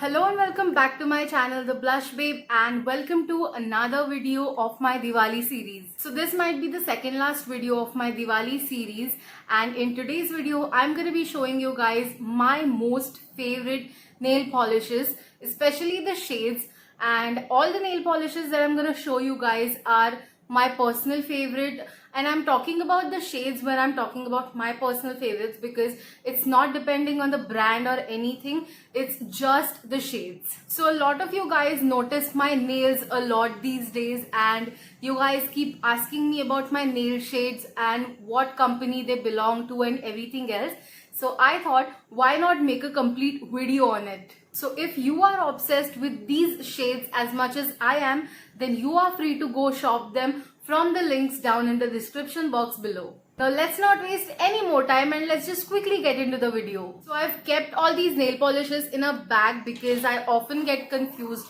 Hello and welcome back to my channel The Blush Babe, and welcome to another video of my Diwali series. So this might be the second last video of my Diwali series, and in today's video I'm going to be showing you guys my most favorite nail polishes, especially the shades. And all the nail polishes that I'm going to show you guys are my personal favorite, and I'm talking about the shades when I'm talking about my personal favorites because it's not depending on the brand or anything, it's just the shades. So a lot of you guys notice my nails a lot these days, and you guys keep asking me about my nail shades and what company they belong to and everything else. So I thought, why not make a complete video on it? So if you are obsessed with these shades as much as I am, then you are free to go shop them from the links down in the description box below. Now let's not waste any more time and let's just quickly get into the video. So I've kept all these nail polishes in a bag because I often get confused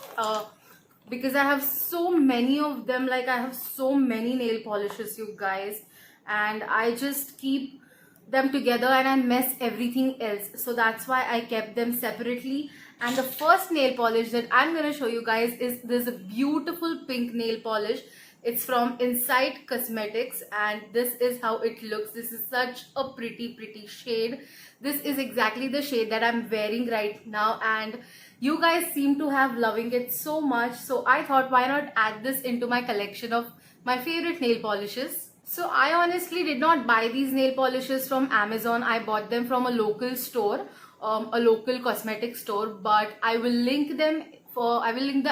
because I have so many of them. Like, I have so many nail polishes, you guys, and I just keep them together and I mess everything else. So that's why I kept them separately. And the first nail polish that I'm going to show you guys is this beautiful pink nail polish. It's from Insight Cosmetics, and this is how it looks. This is such a pretty shade. This is exactly the shade that I'm wearing right now, and you guys seem to have loving it so much. So I thought, why not add this into my collection of my favorite nail polishes. So I honestly did not buy these nail polishes from Amazon. I bought them from a local store, a local cosmetic store, but I will link the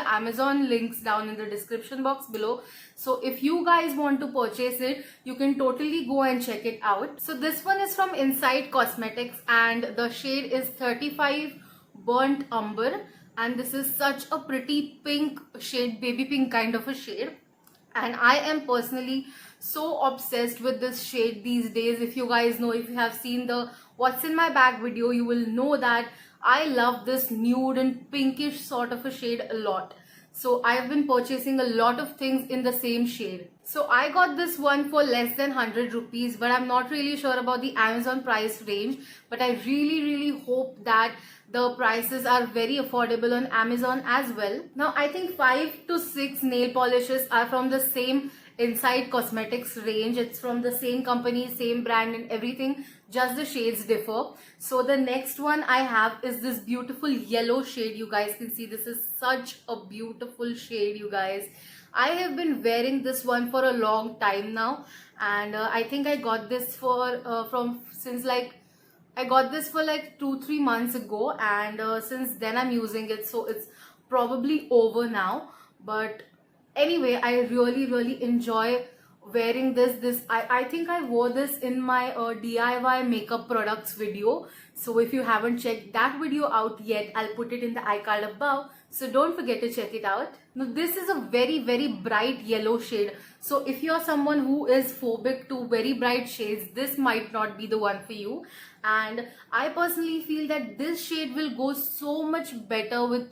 Amazon links down in the description box below. So if you guys want to purchase it, you can totally go and check it out. So this one is from Insight Cosmetics and the shade is 35 Burnt Umber, and this is such a pretty pink shade, baby pink kind of a shade. And I am personally so obsessed with this shade these days. If you guys know, if you have seen the what's in my bag video, you will know that I love this nude and pinkish sort of a shade a lot. So I've been purchasing a lot of things in the same shade. So I got this one for less than 100 rupees, but I'm not really sure about the Amazon price range. But I really hope that the prices are very affordable on Amazon as well. Now I think 5 to 6 nail polishes are from the same Insight Cosmetics range. It's from the same company, same brand and everything, just the shades differ. So the next one I have is this beautiful yellow shade. You guys can see this is such a beautiful shade, you guys. I have been wearing this one for a long time now, and I think I got this for I got this for like 2-3 months ago, and since then I'm using it, so it's probably over now. But anyway, I really enjoy wearing this. I think I wore this in my DIY makeup products video. So if you haven't checked that video out yet, I'll put it in the iCard above, so don't forget to check it out. Now this is a very bright yellow shade, so if you're someone who is phobic to very bright shades, this might not be the one for you. And I personally feel that this shade will go so much better with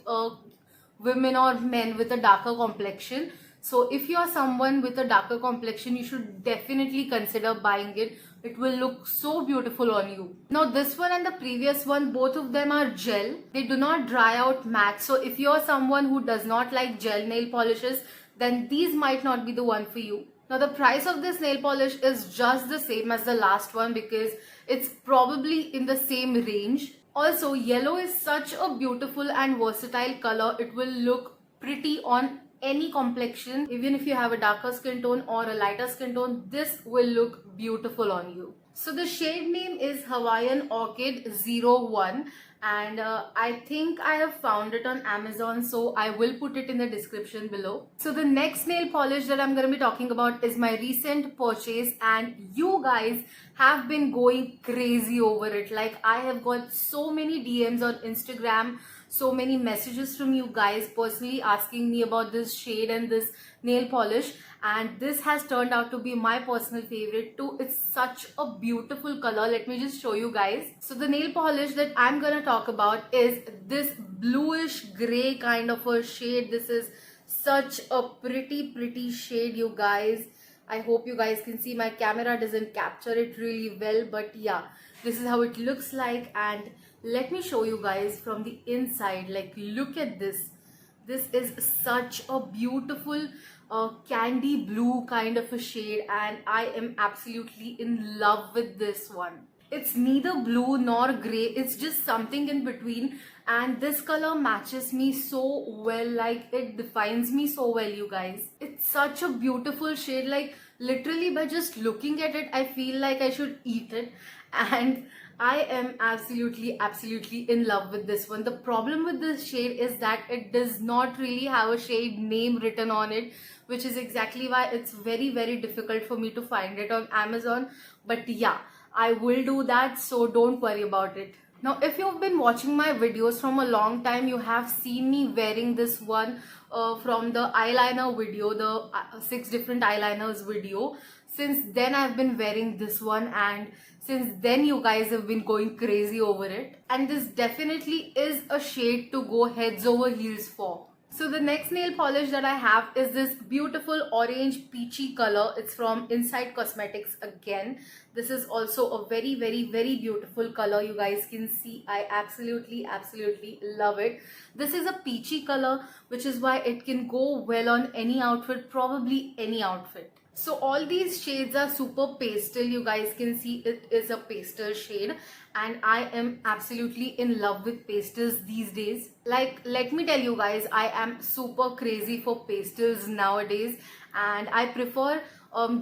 women or men with a darker complexion. So if you are someone with a darker complexion, you should definitely consider buying it. It will look so beautiful on you. Now this one and the previous one, both of them are gel. They do not dry out matte. So if you are someone who does not like gel nail polishes, then these might not be the one for you. Now the price of this nail polish is just the same as the last one because it's probably in the same range. Also, yellow is such a beautiful and versatile color. It will look pretty on any complexion. Even if you have a darker skin tone or a lighter skin tone, this will look beautiful on you. So the shade name is Hawaiian Orchid 01, and I think I have found it on Amazon, so I will put it in the description below. So the next nail polish that I'm going to be talking about is my recent purchase, and you guys have been going crazy over it. Like, I have got so many DMs on Instagram, so many messages from you guys personally asking me about this shade and this nail polish, and this has turned out to be my personal favorite too. It's such a beautiful color. Let me just show you guys. So the nail polish that I'm gonna talk about is this bluish gray kind of a shade. This is such a pretty shade, you guys. I hope you guys can see. My camera doesn't capture it really well, but yeah, this is how it looks like. And Let me show you guys from the inside. Like, look at this. This is such a beautiful candy blue kind of a shade, and I am absolutely in love with this one. It's neither blue nor gray, it's just something in between, and this color matches me so well. Like, it defines me so well, you guys. It's such a beautiful shade. Like, literally by just looking at it, I feel like I should eat it. And I am absolutely in love with this one. The problem with this shade is that it does not really have a shade name written on it, which is exactly why it's very difficult for me to find it on Amazon. But yeah, I will do that, so don't worry about it. Now, if you've been watching my videos from a long time, you have seen me wearing this one from the eyeliner video, the 6 different eyeliners video. Since then, I've been wearing this one, and since then you guys have been going crazy over it. And this definitely is a shade to go heads over heels for. So the next nail polish that I have is this beautiful orange peachy color. It's from Inside Cosmetics again. This is also a very beautiful color. You guys can see I absolutely love it. This is a peachy color, which is why it can go well on any outfit, probably any outfit. So all these shades are super pastel. You guys can see it is a pastel shade, and I am absolutely in love with pastels these days. Like, let me tell you guys, I am super crazy for pastels nowadays, and I prefer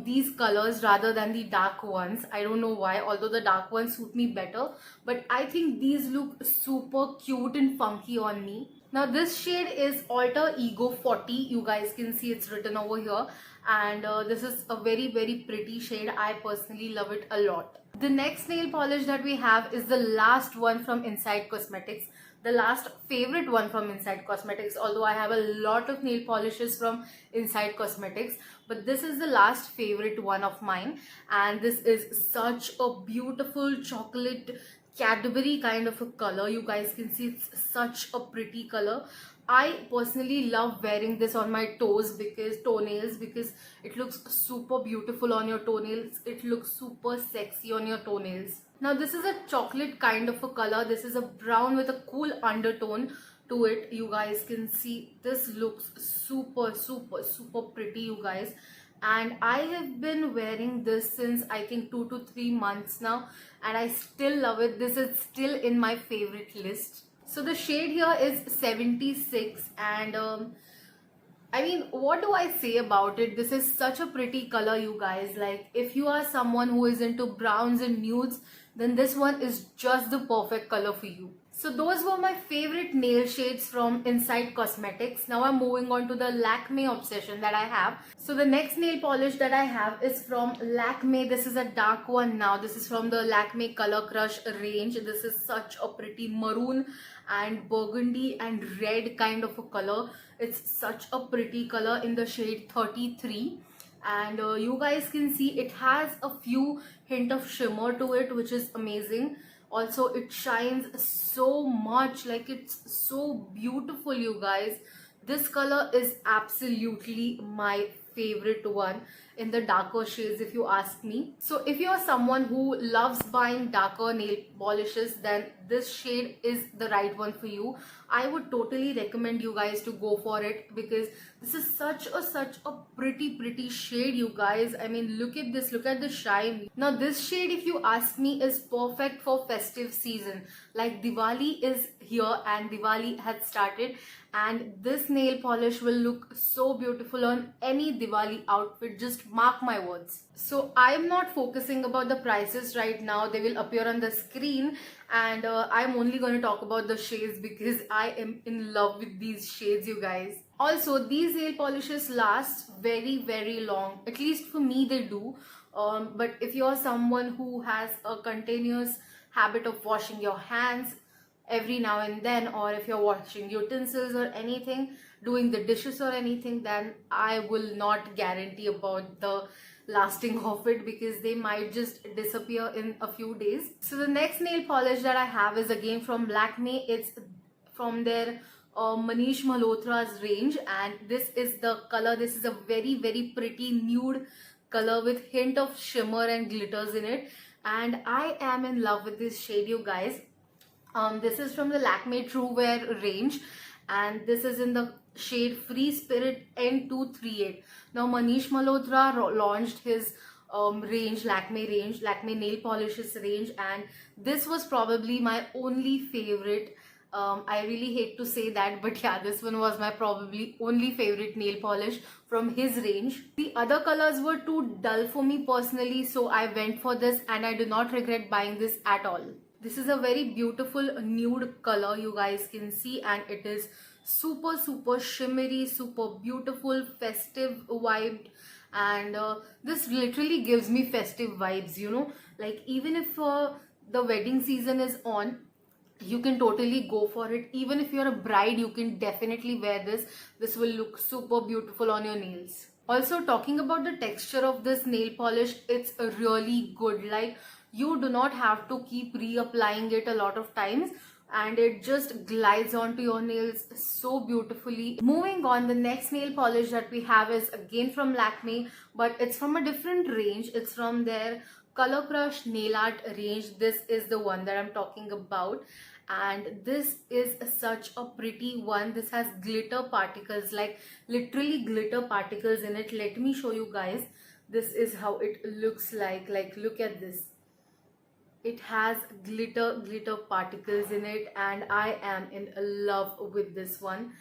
these colors rather than the dark ones. I don't know why, although the dark ones suit me better, but I think these look super cute and funky on me. Now this shade is Alter Ego 40. You guys can see it's written over here, and this is a very pretty shade. I personally love it a lot. The next nail polish that we have is the last one from Inside Cosmetics, the last favorite one from Inside Cosmetics, although I have a lot of nail polishes from Inside Cosmetics, but this is the last favorite one of mine. And this is such a beautiful chocolate Cadbury kind of a color. You guys can see it's such a pretty color. I personally love wearing this on my toenails because it looks super beautiful on your toenails. It looks super sexy on your toenails. Now this is a chocolate kind of a color. This is a brown with a cool undertone to it. You guys can see this looks super pretty, you guys. And I have been wearing this since I think 2 to 3 months now, and I still love it. This is still in my favorite list. So the shade here is 76, and I mean, what do I say about it? This is such a pretty color, you guys. Like, if you are someone who is into browns and nudes, then this one is just the perfect color for you. So those were my favorite nail shades from Inside Cosmetics. Now I'm moving on to the Lakme obsession that I have. So the next nail polish that I have is from Lakme. This is a dark one now. This is from the Lakme Color Crush range. This is such a pretty maroon and burgundy and red kind of a color. It's such a pretty color in the shade 33. And you guys can see it has a few hint of shimmer to it, which is amazing. Also, it shines so much, like it's so beautiful, you guys. This color is absolutely my favorite one in the darker shades, if you ask me. So if you're someone who loves buying darker nail polishes, then this shade is the right one for you. I would totally recommend you guys to go for it, because this is such a pretty shade, you guys. I mean, look at this, look at the shine. Now this shade, if you ask me, is perfect for festive season. Like, Diwali is here and Diwali has started, and this nail polish will look so beautiful on any Diwali outfit, just mark my words. So I'm not focusing about the prices right now, they will appear on the screen, and I'm only going to talk about the shades because I am in love with these shades, you guys. Also, these nail polishes last very long, at least for me they do. But if you're someone who has a continuous habit of washing your hands every now and then, or if you're washing utensils or anything, doing the dishes or anything, then I will not guarantee about the lasting of it, because they might just disappear in a few days. So the next nail polish that I have is again from Lakme. It's from their Manish Malhotra's range, and this is the color. This is a very pretty nude color with hint of shimmer and glitters in it, and I am in love with this shade, you guys. This is from the Lakme True Wear range, and this is in the shade Free Spirit N238. Now Manish Malhotra launched his range, Lakme nail polishes range, and this was probably my only favorite. I really hate to say that, but yeah, this one was my probably only favorite nail polish from his range. The other colors were too dull for me personally, so I went for this, and I do not regret buying this at all. This is a very beautiful nude color, you guys can see, and it is super shimmery, super beautiful, festive vibed, and this literally gives me festive vibes, you know, like even if the wedding season is on, you can totally go for it. Even if you're a bride, you can definitely wear this. This will look super beautiful on your nails. Also, talking about the texture of this nail polish, it's really good. Like, you do not have to keep reapplying it a lot of times, and it just glides onto your nails so beautifully. Moving on, the next nail polish that we have is again from Lakme, but it's from a different range. It's from their Color Crush nail art range. This is the one that I'm talking about, and this is such a pretty one. This has glitter particles, like literally glitter particles in it. Let me show you guys. This is how it looks like look at this. It has glitter particles in it, and I am in love with this one.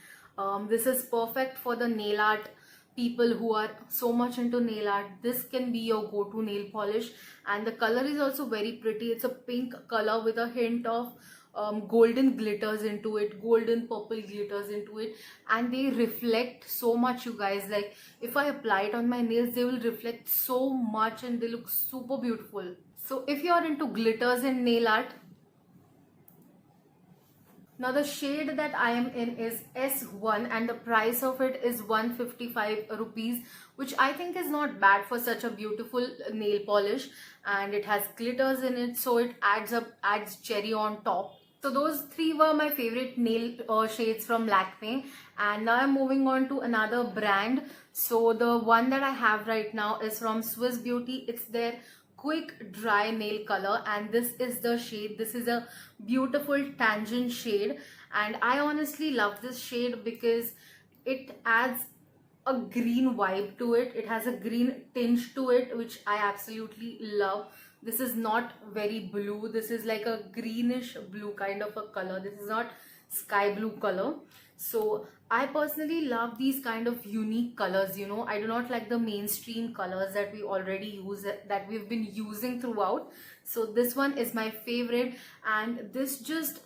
This is perfect for the nail art people who are so much into nail art. This can be your go-to nail polish, and the color is also very pretty. It's a pink color with a hint of golden glitters into it, golden purple glitters into it, and they reflect so much, you guys. Like, if I apply it on my nails, they will reflect so much and they look super beautiful. So if you are into glitters in nail art, now the shade that I am in is S1, and the price of it is 155 rupees, which I think is not bad for such a beautiful nail polish, and it has glitters in it, so it adds cherry on top. So those three were my favorite nail shades from Lakme, and now I'm moving on to another brand. So the one that I have right now is from Swiss Beauty. It's their Quick Dry Nail Color, and this is the shade. This is a beautiful tangent shade, and I honestly love this shade because it adds a green vibe to it. It has a green tinge to it, which I absolutely love. This is not very blue. This is like a greenish blue kind of a color. This is not sky blue color. So I personally love these kind of unique colors, you know. I do not like the mainstream colors that we already use, that we've been using throughout. So this one is my favorite, and this just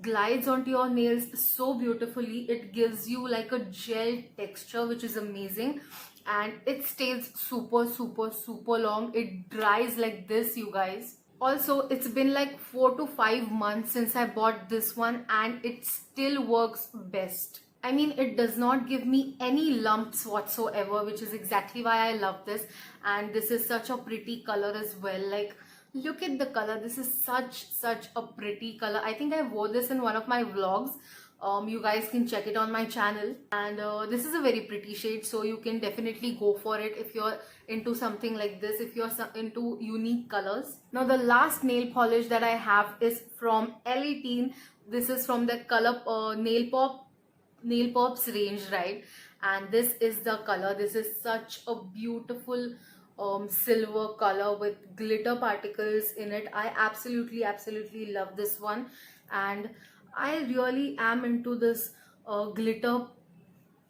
glides onto your nails so beautifully. It gives you like a gel texture, which is amazing, and it stays super long. It dries like this, you guys. Also, it's been like 4 to 5 months since I bought this one, and it still works best. I mean, it does not give me any lumps whatsoever, which is exactly why I love this. And this is such a pretty color as well. Like, look at the color. This is such a pretty color. I think I wore this in one of my vlogs. You guys can check it on my channel, and this is a very pretty shade, so you can definitely go for it if you're into something like this, if you're into unique colors. Now the last nail polish that I have is from L18. This is from the color nail pops range, right? And this is the color. This is such a beautiful silver color with glitter particles in it. I absolutely love this one, and I really am into this glitter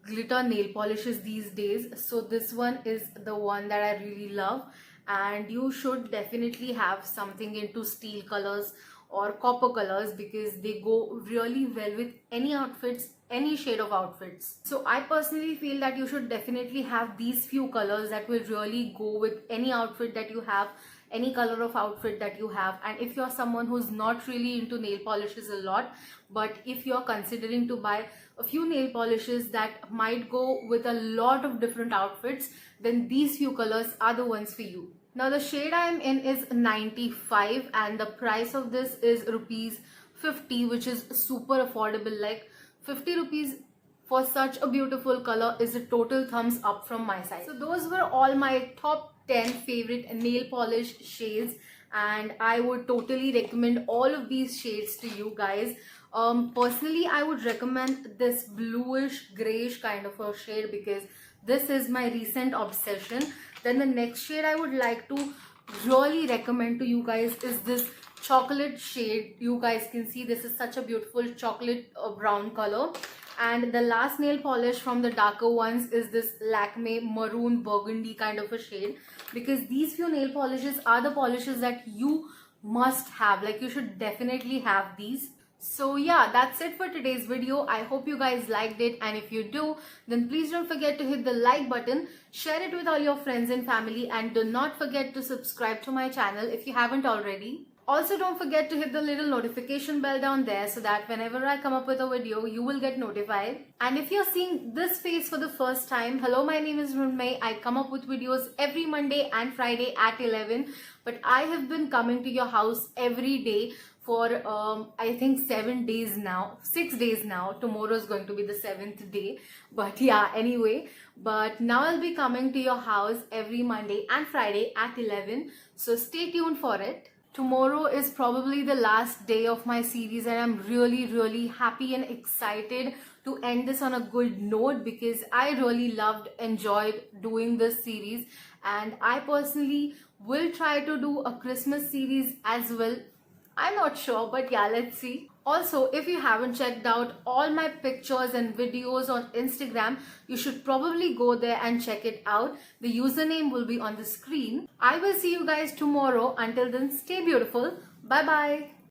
nail polishes these days. So this one is the one that I really love, and you should definitely have something into steel colors or copper colors because they go really well with any outfits, any shade of outfits. So I personally feel that you should definitely have these few colors that will really go with any outfit that you have, any color of outfit that you have. And if you're someone who's not really into nail polishes a lot, but if you're considering to buy a few nail polishes that might go with a lot of different outfits, then these few colors are the ones for you. Now the shade I am in is 95, and the price of this is rupees 50, which is super affordable. Like 50 rupees for such a beautiful color is a total thumbs up from my side. So those were all my top 10 favorite nail polish shades, and I would totally recommend all of these shades to you guys. Personally, I would recommend this bluish grayish kind of a shade because this is my recent obsession. Then the next shade I would like to really recommend to you guys is this chocolate shade. You guys can see this is such a beautiful chocolate brown color. And the last nail polish from the darker ones is this Lakme maroon burgundy kind of a shade, because these few nail polishes are the polishes that you must have. Like, you should definitely have these. So yeah, that's it for today's video. I hope you guys liked it, and if you do, then please don't forget to hit the like button, share it with all your friends and family, and do not forget to subscribe to my channel if you haven't already. Also, don't forget to hit the little notification bell down there so that whenever I come up with a video, you will get notified. And if you're seeing this face for the first time, hello, my name is Runmay. I come up with videos every Monday and Friday at 11. But I have been coming to your house every day for I think 7 days now, 6 days now. Tomorrow is going to be the 7th day. But yeah, anyway. But now I'll be coming to your house every Monday and Friday at 11. So stay tuned for it. Tomorrow is probably the last day of my series, and I'm really happy and excited to end this on a good note, because I really enjoyed doing this series, and I personally will try to do a Christmas series as well. I'm not sure, but yeah, let's see. Also, if you haven't checked out all my pictures and videos on Instagram, you should probably go there and check it out. The username will be on the screen. I will see you guys tomorrow. Until then, stay beautiful. Bye bye.